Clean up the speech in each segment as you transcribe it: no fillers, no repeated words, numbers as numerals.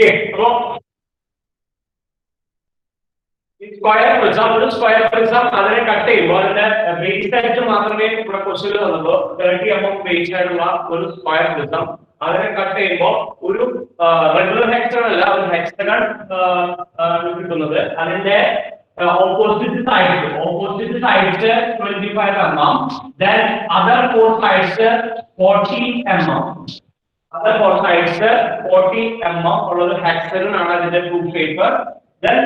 അപ്പോൾ square prism അതിനെ cut ചെയ്യുമ്പോൾ അതിന്റെ ബേസ് ആയിട്ട് മാത്രമേ ഇവിടെ ക്വസ്റ്റ്യൻ തന്നുള്ളൂ. 30 mm ബേസ് ആയിട്ടുള്ള ഒരു സ്ക്വയർ പ്രിസം അതിനെ കട്ട് ചെയ്യുമ്പോൾ ഒരു റെഗുലർ ഹെക്സഗൺ അല്ല, ഒരു ഹെക്സഗൺ കിട്ടുന്നത്. അതിന്റെ opposite sides 25 mm, then other four sides 40 mm. Other four sides 40 mm ഉള്ള ഒരു ഹെക്സഗൺ ആണ് അതിന്റെ ട്രൂ ഷേപ്പ്. Then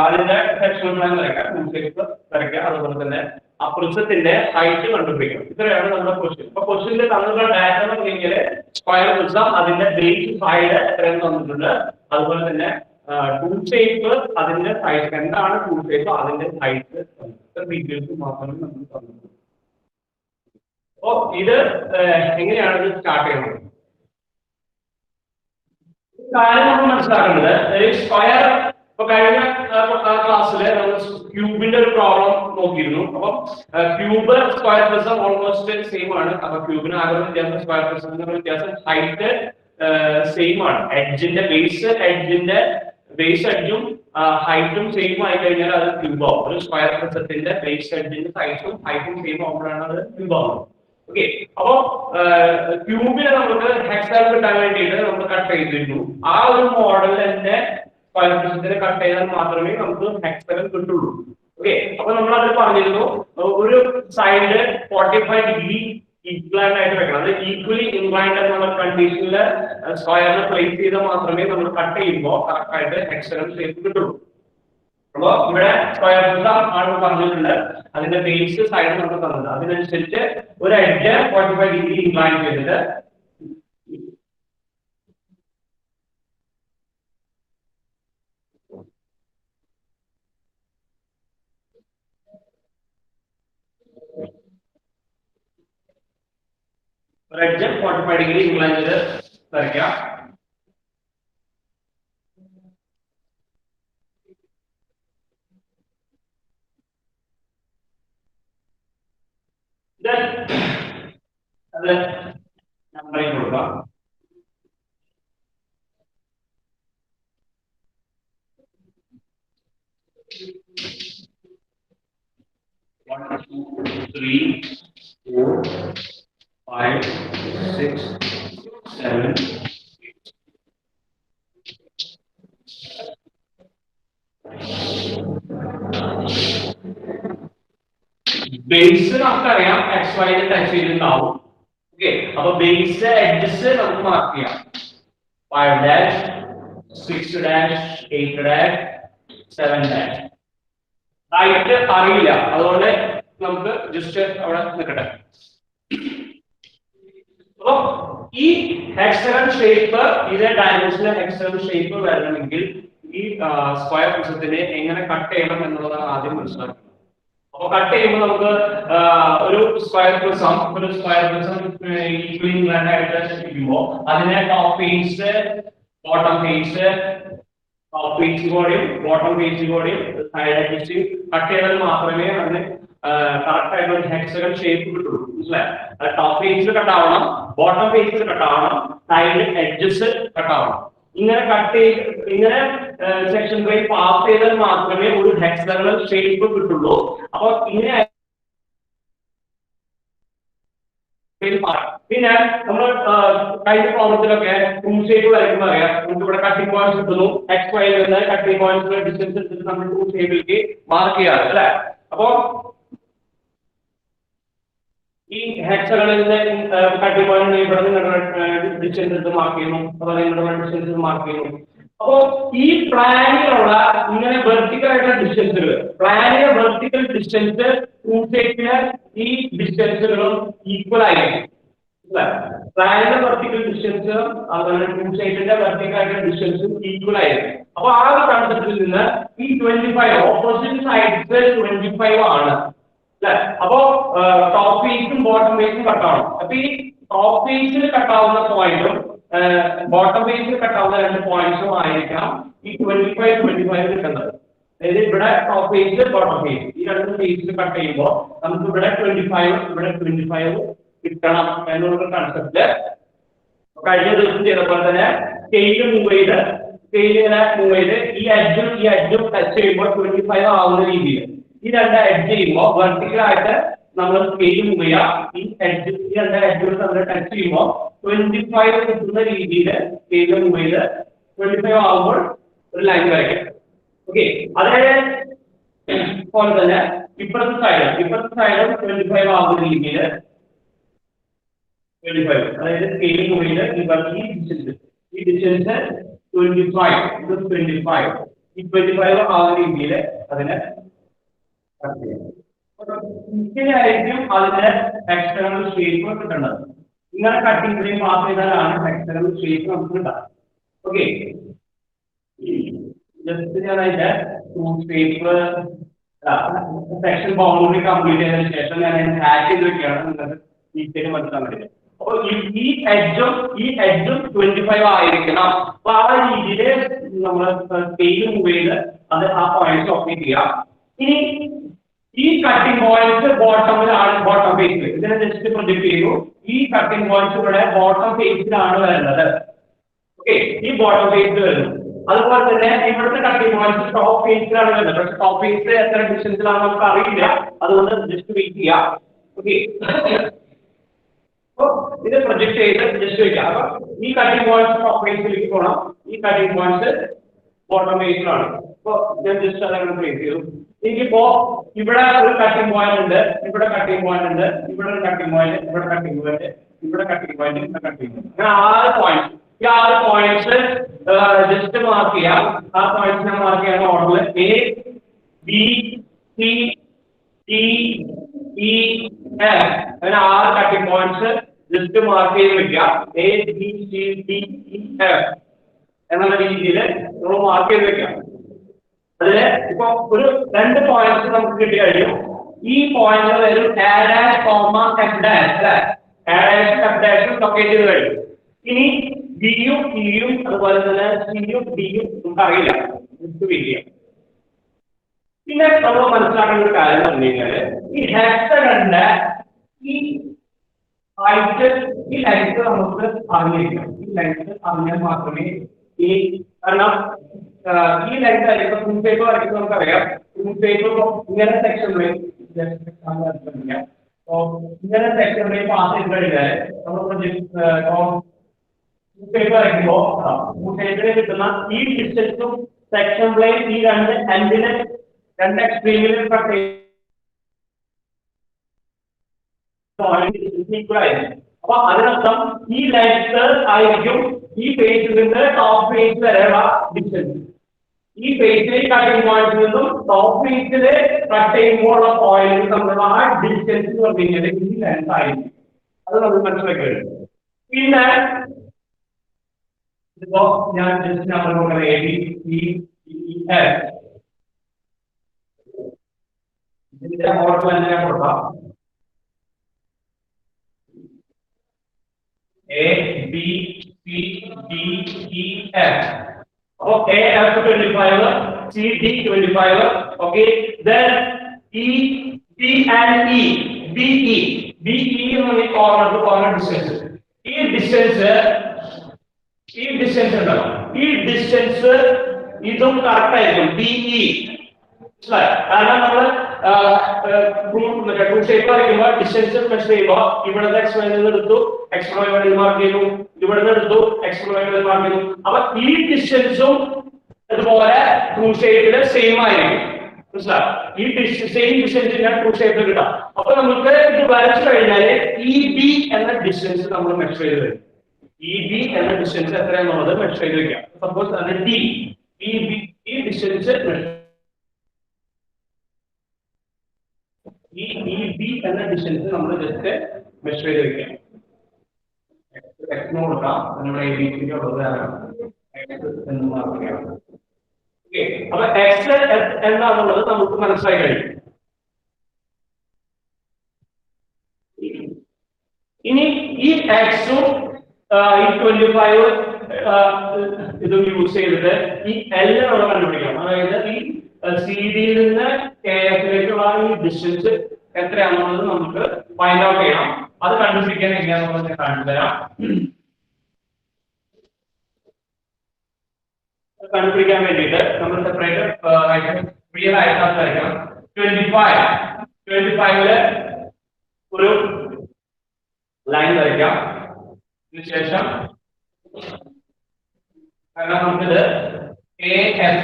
അതിന്റെ സെക്ഷൻ പ്ലാൻ വരയ്ക്കാം, ട്രൂ ഷേപ്പ് വരയ്ക്കാം. അതുപോലെ തന്നെ ആ പ്രിസത്തിന്റെ ഹൈറ്റ് കണ്ടുപിടിക്കണം. ഇത്രയാണ് നമ്മുടെ ക്വസ്റ്റ്യൻ. അപ്പൊ ക്വസ്റ്റ്യനിൽ തന്നിട്ടുള്ള ഡാറ്റ എന്ന് പറഞ്ഞാൽ സ്ക്വയർ പ്രിസം അതിന്റെ ബേസ് സൈഡ് എത്രയും തന്നിട്ടുണ്ട്. അതുപോലെ തന്നെ ട്രൂ ഷേപ്പ് അതിന്റെ സൈസ് എന്താണ് ട്രൂ ഷേപ്പ് അതിന്റെ സൈസ് ഡീറ്റെയിൽസ് മാത്രമേ നമ്മൾ തന്നിട്ടുള്ളൂ. അപ്പോ ഇത് എങ്ങനെയാണ് ഇത് സ്റ്റാർട്ട് ചെയ്യുന്നത് കാര്യം നമ്മൾ മനസ്സിലാക്കേണ്ടത്. സ്ക്വയർ ഇപ്പൊ കഴിഞ്ഞ ക്ലാസ്സില് നമ്മൾ ക്യൂബിന്റെ ഒരു പ്രോബ്ലം നോക്കിയിരുന്നു. അപ്പൊ cube square prism almost same ആണ്. അപ്പൊ ക്യൂബിന് ആകെ വ്യത്യാസം സ്ക്വയർ പ്രിസത്തിന്റെ വ്യത്യാസം ഹൈറ്റ് സെയിം ആണ്. എഡ്ജിന്റെ ബേസ് എഡ്ജും ഹൈറ്റും സെയിം ആയി കഴിഞ്ഞാൽ അത് ക്യൂബ് ആവും. ഒരു സ്ക്വയർ പ്രിസത്തിന്റെ ബേസ് എഡ്ജിന്റെ സൈസും ഹൈറ്റും സെയിം ആവുമ്പോഴാണ് അത് ക്യൂബ് ആവുന്നത്. ഓക്കെ, അപ്പോ ക്യൂബിനെ നമുക്ക് ഹെക്സാഗൺ കിട്ടാൻ വേണ്ടിയിട്ട് നമ്മൾ കട്ട് ചെയ്തിരുന്നു. ആ ഒരു മോഡൽ തന്നെ സ്ക്വയർ പ്രിസത്തിന് കട്ട് ചെയ്താൽ മാത്രമേ നമുക്ക് ഹെക്സാഗൺ കിട്ടുള്ളൂ. ഓക്കെ, അപ്പൊ നമ്മൾ അത് പറഞ്ഞിരുന്നു. ഒരു സൈഡ് 45 ഡിഗ്രി ഇൻക്ലൈൻഡ് ആയിട്ട് വെക്കണം. അത് ഈക്വലി ഇൻക്ലൈൻഡ് എന്നുള്ള കണ്ടീഷനിൽ സ്ക്വയറിനെ പ്ലേസ് ചെയ്താൽ മാത്രമേ നമ്മൾ കട്ട് ചെയ്യുമ്പോൾ കറക്റ്റ് ആയിട്ട് ഹെക്സാഗൺ ഷേപ്പ് കിട്ടുള്ളൂ. അപ്പൊ ഇവിടെ സ്ക്വയർ പ്രിസം ആണ് പറഞ്ഞിട്ടുണ്ട്. അതിന്റെ ബേസ് സൈഡ് നമുക്ക് തന്നത്. അതിനനുസരിച്ച് ഒരു എഡ്ജ് 45 ഡിഗ്രി ഇൻക്ലൈൻ ചെയ്തിട്ട് ഒരു എഡ്ജ് 45 ഡിഗ്രി ഇൻക്ലൈൻ ചെയ്ത് വരയ്ക്കാം. അത് നമ്പറിൽ കൊടുക്കാം. One, two, three, 4, 5, 6, 7. ബേസ് നമുക്കറിയാം XY ടച്ച് ചെയ്തിട്ടുണ്ടാവും. ഓക്കെ, അപ്പൊ ബേസ് എഡ്ജസ് നമുക്ക് മാർക്ക് ചെയ്യാം. 5 dash 6 dash 8 dash 7 dash. Height അറിയില്ല, അതുകൊണ്ട് നമുക്ക് ജസ്റ്റ് അവിടെ നിൽക്കട്ടെ. അപ്പൊ ഈ ഹെക്സഗൺ ഷേപ്പ് ഇതേ ഡയമെൻഷനിലെ ഹെക്സഗൺ ഷേപ്പ് വരണമെങ്കിൽ ഈ സ്ക്വയർ പ്രിസത്തിനെ എങ്ങനെ കട്ട് ചെയ്യണം എന്നുള്ളതാണ് ആദ്യം മനസ്സിലാക്കുന്നത്. അപ്പൊ കട്ട് ചെയ്യുമ്പോൾ നമുക്ക് ഒരു സ്ക്വയർ പ്രിസം ഈക്വലി ഇൻക്ലൈൻഡ് ആയിട്ട് ഇരിക്കുമ്പോൾ അതിനെ top face bottom face bottom face കൂടിയും സൈഡ് അഡ്ജസ്റ്റ് കട്ട് ചെയ്താൽ മാത്രമേ അതിന് കറക്റ്റ് ആയിട്ട് ഒരു ഹെക്സഗൺ ഷേപ്പ് കിട്ടുള്ളൂ. മനസ്സിലായി? അത് ടോപ്പ് ഫേസിൽ കട്ടാവണം, ബോട്ടം ഫേസിൽ കട്ടാവണം, സൈഡ് എഡ്ജസ് കട്ടാവണം. ഇങ്ങനെ ഇങ്ങനെ സെക്ഷൻ ബ്രേക്ക് പാസ് ചെയ്താൽ മാത്രമേ ഒരു ഹെക്സഗണൽ ഷേപ്പ് കിട്ടുള്ളൂ. അപ്പൊ ഇങ്ങനെ പിന്നെ നമ്മൾ കഴിഞ്ഞ പ്രോബ്ലത്തിലൊക്കെ ട്രൂ ഷേപ്പ് വരയ്ക്കുമ്പോൾ അറിയാം, നമുക്ക് ഇവിടെ കട്ടിംഗ് പോയിന്റ്സ് കിട്ടുന്നു. XY വരുന്ന കട്ടിംഗ് പോയിന്റ്സ് ഡിസ്റ്റൻസ് എടുത്തിട്ട് നമ്മൾ ട്രൂ ഷേപ്പിലേക്ക് മാർക്ക് ചെയ്യാറ് അല്ലെ. അപ്പോ ഈ ഹെക്സഗണിന്റെ കട്ടിംഗ് പോയിന്റ് ഇവിടെ നിങ്ങളുടെ ഡിസ്റ്റൻസ് എടുത്ത് മാർക്ക് ചെയ്യുന്നു, അതുപോലെ നിങ്ങളുടെ ഡിസ്റ്റൻസ് മാർക്ക് ചെയ്യുന്നു. അപ്പോ ഈ പ്ലാനിലുള്ള ഇങ്ങനെ വെർട്ടിക്കൽ ആയിട്ടുള്ള ഡിസ്റ്റൻസുകൾ, പ്ലാനിലെ വെർട്ടിക്കൽ ഡിസ്റ്റൻസ് ട്രൂ ഷേപ്പിന് ഈ ഡിസ്റ്റൻസുകളും ഈക്വൽ ആയിരിക്കും. പ്ലാനിന്റെ വെർട്ടിക്കൽ ഡിസ്റ്റൻസ് അതുപോലെ ട്രൂ ഷേപ്പിന്റെ വെർട്ടിക്കൽ ആയിട്ടുള്ള ഡിസ്റ്റൻസും ഈക്വൽ ആയിരിക്കും. അപ്പൊ ആ ഒരു കൺസെപ്റ്റിൽ നിന്ന് ഈ 25 ഓപ്പോസിറ്റ് സൈഡ്സ് 25 ആണ്. അപ്പോ ടോപ്പ് ഫേസും ബോട്ടം ഫേസും കട്ടാവണം. അപ്പൊ ഈ ടോപ്പ് ഫേസിൽ കട്ടാവുന്ന പോയിന്റും ബോട്ടം ഫേസിൽ കട്ടാവുന്ന രണ്ട് പോയിന്റ്സും ആയിരിക്കാം ഈ 25 കിട്ടുന്നത്. അതായത് ഇവിടെ ടോപ്പ് ഫേസ് ബോട്ടം ഫേസ് ഈ രണ്ട് ഫേസിൽ കട്ട് ചെയ്യുമ്പോൾ നമുക്ക് ഇവിടെ 25 ഇവിടെ 25 കിട്ടണം എന്നുള്ള കൺസെപ്റ്റ് കഴിഞ്ഞ ദിവസം ചെയ്തപ്പോൾ തന്നെ സ്കെയില് മൂവ് ചെയ്ത് ഈ എഡ്ജും ടച്ച് ചെയ്യുമ്പോൾ 25 ആവുന്ന രീതിയിൽ ഈ രണ്ട് എഡ്ജ് ചെയ്യുമ്പോൾ വെർട്ടിക്കൽ ആയിട്ട് നമ്മൾ സ്കെയിൽ മൂവ് ചെയ്യാം. ഈ രണ്ട് എഡ്ജുകൾ നമ്മൾ ടച്ച് ചെയ്യുമ്പോൾ 25 കിട്ടുന്ന രീതിയിൽ സ്കെയിൽ മൂവ് ചെയ്ത് 25 ആവുമ്പോൾ ഒരു ലൈൻ വരയ്ക്കാം. ഓക്കെ, അതായത് പോലെ തന്നെ ഇപ്പുറത്തെ സൈഡും 25 ആവുന്ന രീതിയിൽ 25, അതായത് സ്കെയിൽ മൂവ് ചെയ്ത് ഈ ഡിസ്റ്റൻസ് 25, ഇത് 25, ഈ 25 ആവുന്ന രീതിയിൽ അതിനെ കട്ട് ചെയ്യാം. ഇങ്ങനെയായിരിക്കും അതിന്റെ എക്സ്റ്റേണൽ ഷേപ്പ് കിട്ടുന്നത്. ഇങ്ങനെ കട്ടിംഗ് പ്ലെയിൻ പാസ് ചെയ്താലാണ് എക്സ്റ്റേണൽ ഷേപ്പ് നമുക്ക് കിട്ടുക. ഓക്കെ, ജസ്റ്റ് ഞാൻ അതിന്റെ ഷേപ്പ് സെക്ഷൻ ബൗണ്ടറി കംപ്ലീറ്റ് ചെയ്തതിനു ശേഷം ഞാൻ ഹാക്ക് ചെയ്ത് വെക്കുകയാണ് നിങ്ങൾക്ക് ഡീറ്റെയിൽ മനസ്സിലാക്കാൻ വേണ്ടി. അപ്പോൾ ഈ എഡ്ജും 25 ആയിരിക്കണം. അപ്പൊ ആ രീതിയിൽ നമ്മൾ സ്കെയിൽ മൂവ് ചെയ്ത് അത് ആ പോയിന്റ് ഓപ്പറേറ്റ് ചെയ്യാം. ഇനി ഈ കട്ടിംഗ് പോയിന്റ് ബോട്ടം ഫേസിൽ ഇതിനെ ജസ്റ്റ് പ്രൊജക്ട് ചെയ്തു. ഈ കട്ടിംഗ് പോയിന്റ് ഇവിടെ ബോട്ടം ഫേസിലാണ് വരുന്നത്. ഓക്കെ, ഈ ബോട്ടം ഫേസിൽ വരുന്നു. അതുപോലെ തന്നെ ഇവിടുത്തെ കട്ടിംഗ് പോയിന്റ് ടോപ്പ് ഫേസിലാണ് വരുന്നത്. പക്ഷെ ടോപ്പ് ഫേസിൽ എത്ര ഡിസ്റ്റൻസിലാണ് നമുക്ക് അറിയില്ല, അതുകൊണ്ട് ജസ്റ്റ് വെയിറ്റ് ചെയ്യാം. ഓക്കെ, ഇത് പ്രൊജക്ട് ചെയ്ത് ജസ്റ്റ് വെക്കാം. അപ്പൊ ഈ കട്ടിംഗ് പോയിന്റ് ടോപ്പ് ഫേസിലേക്ക് പോകണം, ഈ കട്ടിംഗ് പോയിന്റ് ബോട്ടം ഫേസിലാണ്. അപ്പൊ ഞാൻ ജസ്റ്റ് അതങ്ങനെ പ്ലേസ് ചെയ്തു. എനിക്കിപ്പോ ഇവിടെ ഒരു കട്ടിംഗ് പോയിന്റ് ഉണ്ട്, ഇവിടെ കട്ടിംഗ് പോയിന്റ് ഉണ്ട്, ഇവിടെ ഒരു കട്ടിംഗ് പോയിന്റ്, ഇവിടെ കട്ടിംഗ് പോയിന്റ്, ഇവിടെ കട്ടിംഗ് പോയിന്റ്, ഇവിടെ കട്ടിംഗ് പോയിന്റ്, അങ്ങനെ 6 പോയിന്റ്. ഈ 6 പോയിന്റ്സ് ജസ്റ്റ് മാർക്ക് ചെയ്യാം. ആ പോയിന്റ്സിനെ മാർക്ക് ചെയ്യാൻ ഓർഡറിൽ A B C D E F അങ്ങനെ 6 കട്ടിംഗ് പോയിന്റ്സ് ജസ്റ്റ് മാർക്ക് ചെയ്ത് വെക്കാം. A B C D E F എന്നുള്ള രീതിയിൽ നമ്മൾ മാർക്ക് ചെയ്ത് വെക്കാം. അതില് ഇപ്പൊ ഒരു 2 പോയിന്റ്സ് നമുക്ക് കിട്ടി കഴിഞ്ഞു. ഈ പോയിന്റ് വരും A dash, F dash അല്ലെ, A dash F dash locate ചെയ്ത് കഴിഞ്ഞു. ഇനി ബിയും ഇയും അതുപോലെ തന്നെ സിയും ഡിയും നമുക്ക് അറിയില്ല. പിന്നെ നമ്മൾ മനസ്സിലാക്കേണ്ട ഒരു കാര്യം എന്ന് പറഞ്ഞു കഴിഞ്ഞാല് ഈ ഹെക്സഗണിന്റെ ഈ ഹൈറ്റ്, ഈ ലെങ്ത് നമുക്ക് അറിഞ്ഞിരിക്കണം. ഈ ലെങ്ത് അറിഞ്ഞാൽ മാത്രമേ ഈ കാരണം ഈ ലെങ്ത് ആയിരിക്കും ഫുൾ പേപ്പർ ആയിരിക്കും നമുക്കറിയാം. ഫുൾ പേപ്പർ ഇങ്ങനെ സെക്ഷനിലേക്ക് ഇങ്ങനെ സെക്ഷനിലേക്ക് പാസ് ചെയ്ത് കഴിഞ്ഞാൽ നമ്മൾ പേപ്പർ ആയിരിക്കുമ്പോൾ പേപ്പറിൽ കിട്ടുന്ന ഈ ഡിസ്റ്റൻസും സെക്ഷൻ പ്ലെയിൻ ഈ രണ്ട് എക്സ്ട്രീമിൽ കട്ട് ഈക്വൽ ആയിരിക്കും. അപ്പൊ അതിനർത്ഥം ഈ ലെങ്ത് ആയിരിക്കും ഈ ഫേസിൽ നിന്ന് ടോപ്പ് ഫേസ് വരെയുള്ള ഡിസ്റ്റൻസ്. ഈ ഫേസിൽ കട്ടിംഗ് പോയിന്റിൽ നിന്നും ടോപ്പ് ഫേസിൽ കട്ട് ചെയ്യുമ്പോഴുള്ള പോയിന്റ് തമ്മിലുള്ള ആ ഡിസ്റ്റൻസ് എന്ന് പറഞ്ഞു കഴിഞ്ഞാൽ ഈ ലെങ്ത് ആയിരിക്കും. അത് നമ്മൾ മനസ്സിലാക്കി. പിന്നെ ഇപ്പോ ഞാൻ ജസ്റ്റ് നമ്പർ കൊടുക്കണം A B C E F. ഇതിന്റെ ഓർഡർ തന്നെ കൊടുക്കാം. A B C D E F. Okay, F 25, C D 25. Okay, then E D and E B E B E is corner to corner distance. ഈ distance ഉണ്ടല്ലോ, ഈ distance ഇതും correct ആയിരിക്കും. B E കാരണം നമ്മൾ to shape വരയ്ക്കുമ്പോൾ distance measure ചെയ്യുമ്പോൾ ഇവിടുത്തെ എക്സ്പ്ലെയിൻ എടുത്തു, എക്സ്പ്ലോർ മാർക്ക് ചെയ്തു, ഇവിടുന്ന് എടുത്തു, എക്സ്പ്ലോർ മാർക്ക് ചെയ്തു. അപ്പൊ ഈ ഡിസ്റ്റൻസും ഇതുപോലെ ടു ഷേപ്പില് സെയിം ആയിരിക്കും. മനസ്സിലാവും? ഈ സെയിം ഡിസ്റ്റൻസ് ഞാൻ ടു ഷേപ്പിൽ കിട്ടാം. അപ്പൊ നമുക്ക് ഇത് വരച്ചു കഴിഞ്ഞാല് ഇ ബി എന്ന ഡിസ്റ്റൻസ് നമ്മൾ മെഷർ ചെയ്ത് വരും. ഇ ബി എന്ന ഡിസ്റ്റൻസ് എത്രയാണെന്നുള്ളത് മെഷർ ചെയ്ത് വെക്കാം. സപ്പോസ് അത് ഡി ഇ ബി ഈ ഡിസ്റ്റൻസ് ഈ ബി എന്ന ഡിസ്റ്റൻസ് നമ്മൾ ജസ്റ്റ് മെഷർ ചെയ്ത് വെക്കാം. എക്സ് കൊടുക്കാം, നമ്മുടെ എ ബി സിക്ക് എന്ന് മാറുകയാണ്. ഓക്കെ, അപ്പൊ എക്സ് എന്താണെന്നുള്ളത് നമുക്ക് മനസ്സിലായി കഴിയും. ഇനി ഈ എക്സും ഈ 25 ഇതും യൂസ് ചെയ്തിട്ട് ഈ എൽ നമ്മൾ കണ്ടുപിടിക്കണം. അതായത് ഈ സി ഡിയിൽ നിന്ന് കെ എഫിലേക്കുള്ള ഈ ഡിസ്റ്റൻസ് എത്രയാണെന്നുള്ളത് നമുക്ക് ഫൈൻഡ് ഔട്ട് ചെയ്യണം. അത് കണ്ടുപിടിക്കാൻ എങ്ങനെയാണെന്നുള്ളത് ഞാൻ കാണിച്ചു തരാം. കണ്ടുപിടിക്കാൻ വേണ്ടിയിട്ട് നമ്മൾ സെപ്പറേറ്റ് റിയൽ ആയിട്ട് വരയ്ക്കണം. 25 ഒരു ലൈൻ വരയ്ക്കാം. ഇതിനുശേഷം കാരണം നമുക്കിത് AF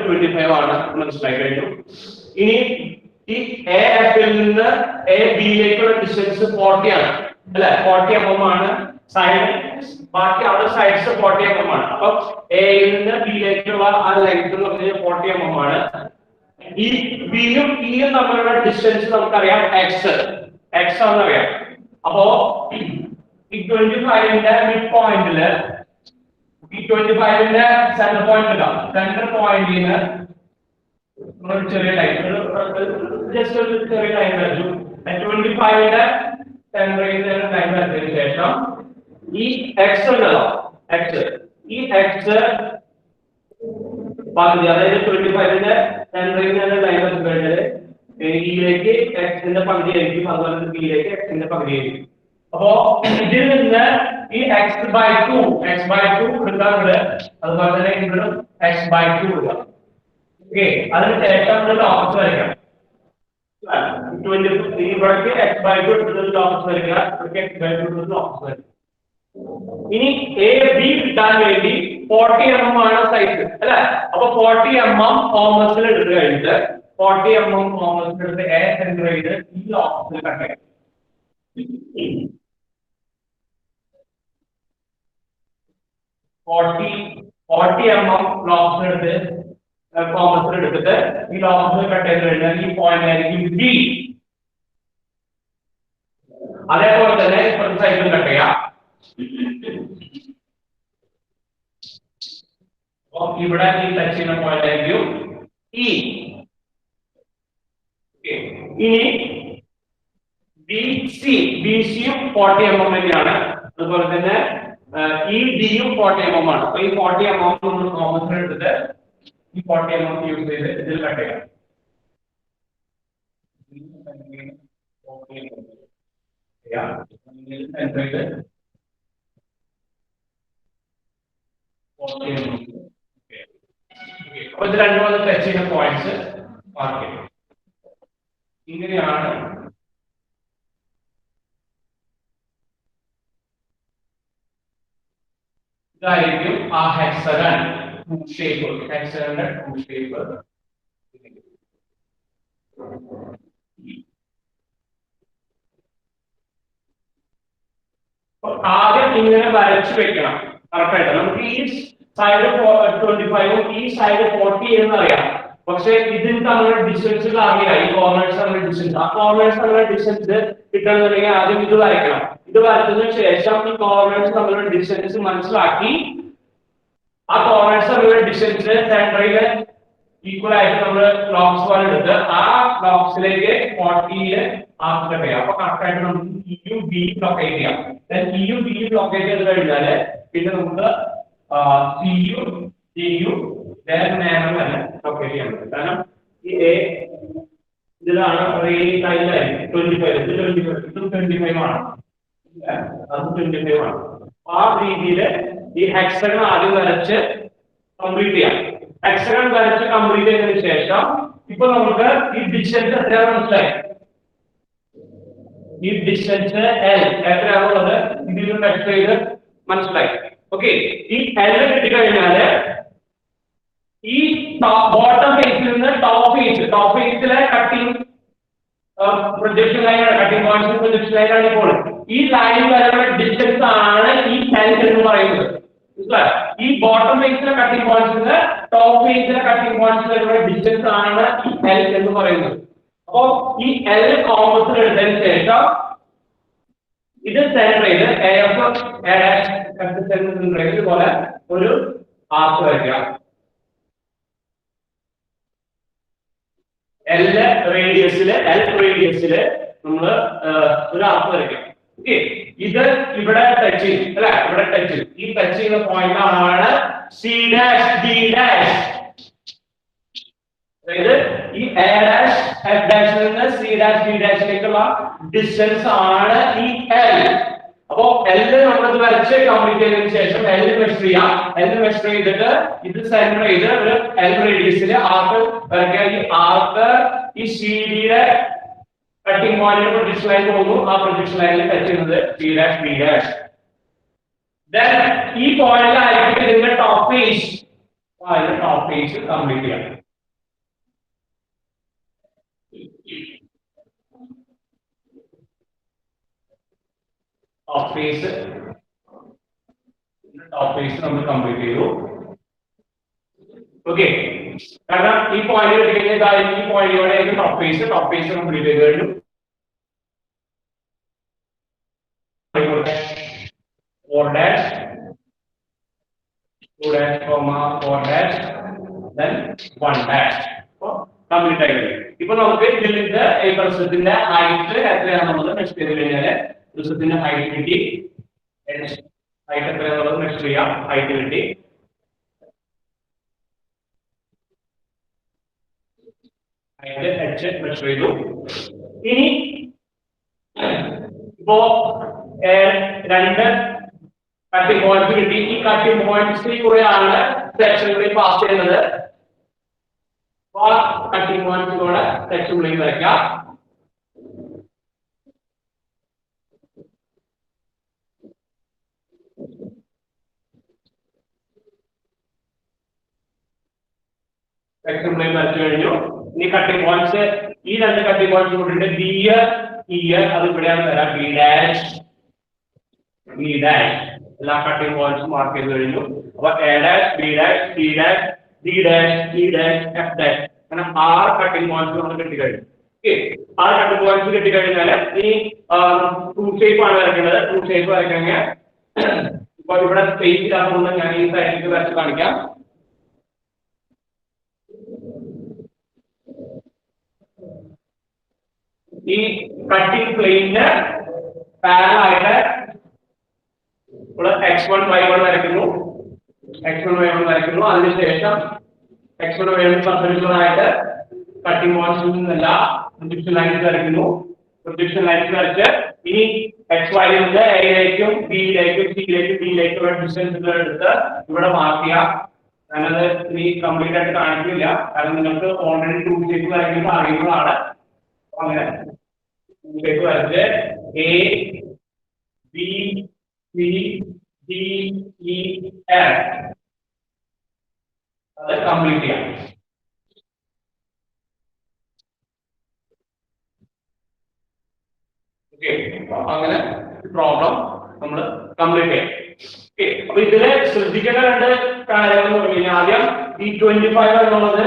25 ആണ് മനസ്സിലായി കഴിഞ്ഞു. ഇനി ഈ AF ൽ നിന്ന് AB ലേക്കുള്ള ഡിസ്റ്റൻസ് 40 ആണ് അല്ലെ, 40 mm ആണ്. സൈഡ് ബാക്കി അവിടെ സൈഡ്സ് 40 mm ആണ്. അപ്പൊ A ൽ നിന്ന് B ലേക്കുള്ള ആ ലെങ്ത് എന്ന് പറഞ്ഞാൽ 40 mm ആണ്. ഈ B യും E യും തമ്മിലുള്ള ഡിസ്റ്റൻസ് നമുക്കറിയാം x ആണെന്നറിയാം. അപ്പോ ഈ 25ന്റെ മിഡ് പോയിന്റില് ഈ 25ന്റെ സെന്റർ പോയിന്റ് ഇടാം. സെന്റർ പോയിന്റിന് ഒരു ചെറിയ ലൈൻ, ജസ്റ്റ് ഒരു ചെറിയ ലൈൻ വരച്ചു. 25ന്റെ സെന്ററിൽ ലൈൻ വരച്ചതിന് ശേഷം ഈ x ഉണ്ടല്ലോ, ഈ x പകുതി, അതായത് 25ന്റെ സെന്ററിൽ നിന്ന് ലൈൻ വരച്ചു കഴിഞ്ഞാൽ ഇയിലേക്ക് x ന്റെ പകുതി ആയിരിക്കും, അതുപോലെ b യിലേക്ക് x ന്റെ പകുതി ആയിരിക്കും. അപ്പോ ഇതിൽ നിന്ന് ഈ x/2 എടുക്കാറുണ്ട്, അതുപോലെ തന്നെ ഇവിടെ x/2 എടുക്കാം. ഓക്കെ, അതിനുശേഷം നമ്മൾ ലോക്കസ് വരയ്ക്കാം. 20 ഇവിടേക്ക് x/2 എടുത്തിട്ട് ലോക്കസ് വരയ്ക്കുക, ഇവിടേക്ക് x/2 എടുത്തിട്ട് ലോക്കസ് വരയ്ക്കുക. ഇനി AB കിട്ടാൻ വേണ്ടി 40 mm ആണ് സൈസ് അല്ലെ. അപ്പൊ 40 mm കോമേഴ്സിൽ എടുത്തു കഴിഞ്ഞിട്ട് 40 mm കോമേഴ്സിൽ എടുത്ത് A സെന്റർ ചെയ്ത് ഈ ലോക്കസിൽ കട്ട് ചെയ്യാം. 40 mm ലോക്കസിൽ എടുത്ത് കോമേഴ്സിൽ എടുത്തിട്ട് ഈ ലോക്കസിൽ കട്ട് ചെയ്ത് കഴിഞ്ഞാൽ ഈ പോയിന്റ് ആയിരിക്കും B. അതേപോലെ തന്നെ ഇപ്പുറത്തെ സൈഡിൽ കട്ട് ചെയ്യാം. ഇവിടെ ഈ ടച്ച് ചെയ്യുന്ന പോയിന്റ് ആയിരിക്കും E. ഇനി BC-യും 40 mm തന്നെയാണ്, അതുപോലെ തന്നെ ED-യും 40 mm ആണ്. അപ്പൊ ഈ 40 mm നമ്മൾ കോമേഴ്സിൽ എടുത്തിട്ട് ഈ 40 mm യൂസ് ചെയ്ത് ഇതിൽ കട്ട് ചെയ്യാം. അപ്പൊ ഇത് രണ്ടു മൂന്ന് ടച്ച് ചെയ്യുന്ന പോയിന്റ്സ് മാർക്ക് ചെയ്യും. ഇങ്ങനെയാണ് ഇതായിരിക്കും ആ ഹെക്സഗൺ ഷേപ്പ്, ഹെക്സഗണിന്റെ ഷേപ്പ്. ആദ്യം ഇങ്ങനെ വരച്ചു വെക്കണം കറക്റ്റായിട്ട്. നമുക്ക് ഈ സൈഡ് 25 ഈ സൈഡ് 40 എന്നറിയാം, പക്ഷെ ഇതിന് തമ്മിലുള്ള ഡിസ്റ്റൻസ് അറിയില്ല. ഈ കോർണേഴ്സ് തമ്മിലുള്ള ഡിസ്റ്റൻസ്, ആ കോർണേഴ്സ് തമ്മിലുള്ള ഡിസ്റ്റൻസ് കിട്ടണമെന്നുണ്ടെങ്കിൽ ആദ്യം ഇത് വരയ്ക്കണം. ഇത് വരച്ചതിന് ശേഷം ഈ കോർണേഴ്സ് തമ്മിലുള്ള ഡിസ്റ്റൻസ് മനസ്സിലാക്കി ആ കോർണേഴ്സ് തമ്മിലുള്ള ഡിസ്റ്റൻസ് സെന്ററിൽ ഈക്വൽ ആയിട്ട് നമ്മൾ ക്ലോക്സ് പോലെ എടുത്ത് ആ ക്ലോക്സിലേക്ക് 40 ആക്കിട്ട് ചെയ്യാം. അപ്പൊ കറക്റ്റ് ആയിട്ട് നമുക്ക് ഇയും ബിയും ലൊക്കേറ്റ് ചെയ്യാം. ഇയും ബിയും ലൊക്കേറ്റ് ചെയ്ത് കഴിഞ്ഞാല് പിന്നെ നമുക്ക് സിയും ഡിയും നേരം തന്നെ ലൊക്കേറ്റ് ചെയ്യാൻ പറ്റും. കാരണം ഈ എ ഇതിലാണ് 25 ഇതും 25 ആണ്, അത് 25 ആണ്. ആ രീതിയിൽ ഈ ഹെക്സഗൺ ആദ്യം വരച്ച് കംപ്ലീറ്റ് ചെയ്യാം. ഹെക്സഗൺ വരച്ച് കംപ്ലീറ്റ് ചെയ്തതിനു ശേഷം ഇപ്പൊ നമുക്ക് ഈ ഡിസ്റ്റൻസ് എത്രയാണ് മനസ്സിലായി. ഈ ഡിസ്റ്റൻസ് L എത്രയാണുള്ളത് ഇതിൽ മെഷർ ചെയ്ത് മനസ്സിലായി. ഓക്കെ, ഈ L കിട്ടിക്കഴിഞ്ഞാല് ഈ ബോട്ടം ഫേസിൽ നിന്ന് ടോപ്പ് ഫേസിലെ കട്ടിങ് പ്രൊജക്ഷൻ ലൈനാണ്, കട്ടിങ് പോയിന്റ് പ്രൊജക്ഷൻ ലൈനാണ്. ഇപ്പോൾ ഈ ലൈൻ വരെയുള്ള ഡിസ്റ്റൻസ് ആണ് ഈ L എന്ന് പറയുന്നത്. ഈ ബോട്ടം ഫേസിലെ കട്ടിങ് പോയിന്റ്സ് ടോപ്പ് ഫേസിലെ കട്ടിങ് പോയിന്റ്സ് വരെയുള്ള ഡിസ്റ്റൻസ് ആണ് ഈ L എന്ന് പറയുന്നത്. അപ്പോ ഈ L കോമ്പസിൽ എടുത്തതിന് ശേഷം ഇത് സെന്റർ ചെയ്ത് ഇതുപോലെ ഒരു ആർക്ക് വരയ്ക്കാം. L റേഡിയസില് നമ്മള് ഒരു ആർക്ക് വരയ്ക്കാം. ഓക്കെ, ഇത് ഇവിടെ ടച്ച് ചെയ്യും അല്ലെ, ഇവിടെ ടച്ച് ചെയ്യും. ഈ ടച്ച് ചെയ്യുന്ന പോയിന്റ് ആണ് C' D'. അതായത് ഈ A' F' നിന്ന് C' D' ലേക്കുള്ള ഡിസ്റ്റൻസ് ആണ് ഈ L. അപ്പോ L നമ്മളത് വരച്ച് കംപ്ലീറ്റ് ചെയ്തതിനു ശേഷം L മെഷർ ചെയ്യാം. L മെഷർ ചെയ്തിട്ട് ഇത് സെന്റർ ചെയ്ത് ഒരു L റേഡിയസിൽ ആർക്ക് വരയ്ക്കുക. ഈ ആർക്ക് ഈ CD-യുടെ കട്ടിംഗ് പോയിന്റിൽ പ്രൊജക്ഷൻ ലൈൻ പോകുന്നു. ആ പ്രൊജക്ഷൻ ലൈനിൽ ടച്ച് ചെയ്യുന്നത് B'. Then ഈ പോയിന്റിലായിരിക്കും ഇതിന്റെ top face. Top face complete ചെയ്യാം. ടോപ്പ് ഫേസ് നമ്മൾ കംപ്ലീറ്റ് ചെയ്തു. ഓക്കെ, കാരണം ഈ പോയിന്റ് കിട്ടിക്കഴിഞ്ഞാൽ ഈ പോയിന്റിലൂടെ ടോപ്പ് ഫേസ് കംപ്ലീറ്റ് ചെയ്ത് കഴിഞ്ഞു. 4 dash 2 dash 4 dash then 1 dash complete ആയി കഴിഞ്ഞു. ഇപ്പൊ നമുക്ക് ഇതിന്റെ ഈ പ്രശ്നത്തിന്റെ ഹൈറ്റ് എത്രയാണെന്നുള്ളത് മെഷർ ചെയ്ത് കഴിഞ്ഞാൽ പ്രശ്നത്തിന്റെ ഹൈറ്റ് കിട്ടി. ഹൈറ്റ് എത്രയാണെന്നുള്ളത് മെഷർ ചെയ്യാം. ഹൈറ്റ് കിട്ടി. ഹൈറ്റ് മെഷർ ചെയ്തു. ഇനി ഇപ്പോ രണ്ട് കട്ടിംഗ് പോയിന്റ്സ് കിട്ടി. ഈ കട്ടിംഗ് പോയിന്റ്സിൽ കൂടെയാണ് സെക്ഷനുകളിൽ പാസ് ചെയ്യുന്നത്. കട്ടിംഗ് പോയിന്റ്സിലൂടെ സെക്ഷനുകളിൽ വരയ്ക്കാം. സെക്ഷനുകളിൽ വരച്ചു കഴിഞ്ഞു. ഇനി കട്ടിംഗ് പോയിന്റ്സ് ഈ രണ്ട് കട്ടിംഗ് പോയിന്റ്സ് കൂടിയിട്ട് B അത് ഇവിടെയാണ് വരാം. B dash എല്ലാ കട്ടിംഗ് പോയിന്റ്സും മാർക്ക് ചെയ്ത് കഴിഞ്ഞു. അപ്പൊ A dash B dash C dash D dash E dash F dash അങ്ങനെ 6 കട്ടിംഗ് പോയിന്റ്സ് നമ്മൾ കിട്ടിക്കഴിഞ്ഞു. ഓക്കെ, 6 കട്ടിംഗ് പോയിന്റ്സ് കിട്ടിക്കഴിഞ്ഞാൽ ഇനി ട്രൂ ഷേപ്പ് ആണ് വരയ്ക്കേണ്ടത്. ട്രൂ ഷേപ്പ് വരയ്ക്കണമെങ്കിൽ ഇപ്പൊ ഇവിടെ സ്പേസ് ഇല്ലാത്തതുകൊണ്ട് ഞാൻ ഈ സൈഡിലേക്ക് വരച്ച് കാണിക്കാം. ഈ കട്ടിംഗ് പ്ലെയിനിന് പാരലൽ ആയിട്ട് x1 y1 വരയ്ക്കുന്നു. അതിനുശേഷം x1 y1 പെർപെൻഡിക്കുലർ ആയിട്ട് കട്ടിംഗ് പോയിന്റ്സിൽ നിന്നല്ല പ്രൊജക്ഷൻ ലൈൻസ് വരയ്ക്കുന്നു. പ്രൊജക്ഷൻ ലൈൻസ് വരച്ച് ഇനി xy ന്റെ A-യിലേക്കും B-യിലേക്കും C-യിലേക്കും D-യിലേക്കും ഡിസ്റ്റൻസ് എടുത്ത് ഇവിടെ മാർക്ക് ചെയ്യാം. ഞാനത് ഇനി കംപ്ലീറ്റ് ആയിട്ട് കാണിക്കില്ല, കാരണം നിങ്ങൾക്ക് ഓൾറെഡി ടൂ ഷേപ്പ് വരയ്ക്കുന്നത് അറിയുന്നതാണ്. അങ്ങനെ ഷേപ്പ് വരച്ച് A B C D E F അത് കംപ്ലീറ്റ് ചെയ്യാം. ഓക്കെ, അങ്ങനെ പ്രോബ്ലം നമ്മൾ കംപ്ലീറ്റ് ചെയ്യാം. ഓക്കെ, അപ്പൊ ഇതില് ശ്രദ്ധിക്കേണ്ട രണ്ട് കാര്യങ്ങൾ എന്ന് പറഞ്ഞു കഴിഞ്ഞാൽ ആദ്യം ഈ 25 എന്നുള്ളത്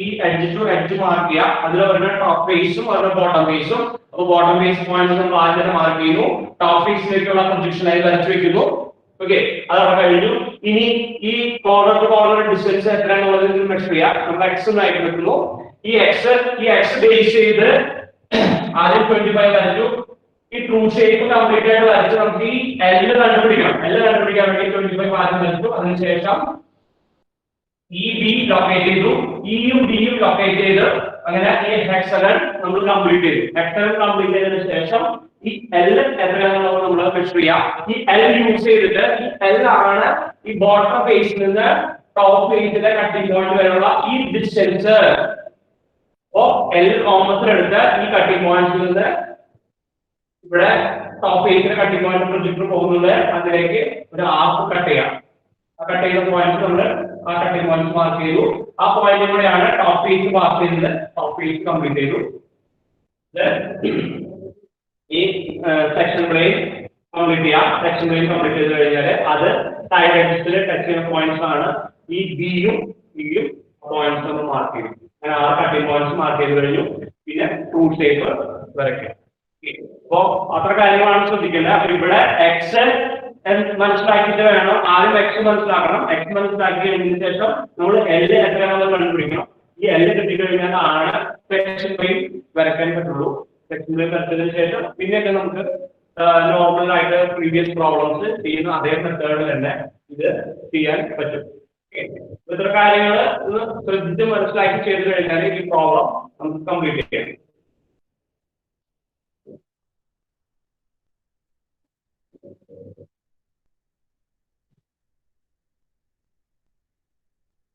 ഈ എഡ്ജ് ടു എഡ്ജ് മാർക്ക് ചെയ്യാം. അതിൽ അവരുടെ ടോപ്പ് ഫേസും അവരുടെ ബോട്ടം ഫേസും. അപ്പൊ ബോട്ടം ഫേസ് പോയിന്റ് നമ്മൾ ആദ്യം മാർക്ക് ചെയ്യുന്നു. ടോപ്പ് ഫേസിലേക്കുള്ള പ്രൊജക്ഷൻ ആയി വരച്ചു വെക്കുന്നു. ഓക്കെ, അതവിടെ കഴിഞ്ഞു. ഇനി ഈ കോർണർ ടു കോർണർ ഡിസ്റ്റൻസ് എത്രയാണെന്നുള്ളത് മെഷർ ചെയ്യാം. നമ്മൾ x ആയിട്ട് വെക്കുന്നു. ഈ x ബേസ് ചെയ്ത് ആദ്യം 25 വരച്ചു. ഈ ട്രൂ ഷേപ്പ് കംപ്ലീറ്റ് ആയിട്ട് വരച്ച് നമുക്ക് ഈ L കണ്ടുപിടിക്കണം. L കണ്ടുപിടിക്കാൻ വേണ്ടി 25 ആദ്യം വരച്ചു. അതിനുശേഷം ഈ B ലൊക്കേറ്റ് ചെയ്തു. ഇയും ഡിയും ലൊക്കേറ്റ് ചെയ്ത് അങ്ങനെ ഈ ഹെക്സഗൺ നമ്മൾ കംപ്ലീറ്റ് ചെയ്തു. ഹെക്സഗൺ കംപ്ലീറ്റ് ചെയ്തതിനു ശേഷം ഈ L എത്രയാണെന്നുള്ളത് നമ്മൾ മെഷർ ചെയ്യാം. ഈ L യൂസ് ചെയ്തിട്ട് ഈ L ആണ് ഈ ബോട്ടം ഫേസിൽ നിന്ന് ടോപ്പ് ഫേസിലെ കട്ടിംഗ് പോയിന്റ് വരെയുള്ള ഈ ഡിസ്റ്റൻസ്. അപ്പോ L കോമത്തിൽ എടുത്ത് ഈ കട്ടിംഗ് പോയിന്റിൽ നിന്ന് ഇവിടെ ടോപ്പ് ഫേസിലെ കട്ടിംഗ് പോയിന്റ് പ്രൊജക്ടർ പോകുന്നുണ്ട്. അതിലേക്ക് ഒരു ആർക്ക് കട്ട് ചെയ്യാം. ആ കട്ട് ചെയ്ത പോയിന്റ് നമ്മൾ ആ കട്ടിംഗ് പോയിന്റ് മാർക്ക് ചെയ്തു. ആ പോയിന്റിലൂടെയാണ് ടോപ്പ് ഫേസ് പാസ് ചെയ്തത്. ടോപ്പ് ഫേസ് കംപ്ലീറ്റ് ചെയ്തു. ഈ സെക്ഷൻ പ്ലെയിൻ കംപ്ലീറ്റ് ചെയ്യാം. സെക്ഷൻ പ്ലെയിൻ കംപ്ലീറ്റ് ചെയ്ത് കഴിഞ്ഞാൽ അത് സൈഡ് എഡ്ജസിൽ ടച്ച് ചെയ്യുന്ന പോയിന്റ്സ് ആണ്. ഈ ബിയും ഇയും പോയിന്റ്സ് നമ്മൾ മാർക്ക് ചെയ്തു. അങ്ങനെ 6 കട്ടിംഗ് പോയിന്റ്സ് മാർക്ക് ചെയ്ത് കഴിഞ്ഞു. പിന്നെ ട്രൂ ഷേപ്പ് വരയ്ക്കാം. അപ്പോ അത്ര കാര്യങ്ങളാണ് ശ്രദ്ധിക്കേണ്ടത്. അപ്പൊ ഇവിടെ എക്സ് മനസ്സിലാക്കിയിട്ട് വേണം ആദ്യം എക്സ് മനസ്സിലാക്കണം. എക്സ് മനസ്സിലാക്കി കഴിഞ്ഞതിന് ശേഷം നമ്മൾ L എത്രയാണെന്ന് കണ്ടുപിടിക്കണം. ഈ L കിട്ടിക്കഴിഞ്ഞാൽ ആണ് സെക്ഷൻ പ്ലെയിൻ വരയ്ക്കാൻ പറ്റുള്ളൂ. സെക്ഷൻ പ്ലെയിൻ വരച്ചതിന് ശേഷം പിന്നെയൊക്കെ നമുക്ക് നോർമൽ ആയിട്ട് പ്രീവിയസ് പ്രോബ്ലംസ് ചെയ്യുന്ന അതേ മെത്തേഡിൽ തന്നെ ഇത് ചെയ്യാൻ പറ്റും. ഇത്ര കാര്യങ്ങൾ ശ്രദ്ധിച്ച് മനസ്സിലാക്കി ചെയ്ത് കഴിഞ്ഞാൽ ഈ പ്രോബ്ലം നമുക്ക് കംപ്ലീറ്റ് ചെയ്യാം.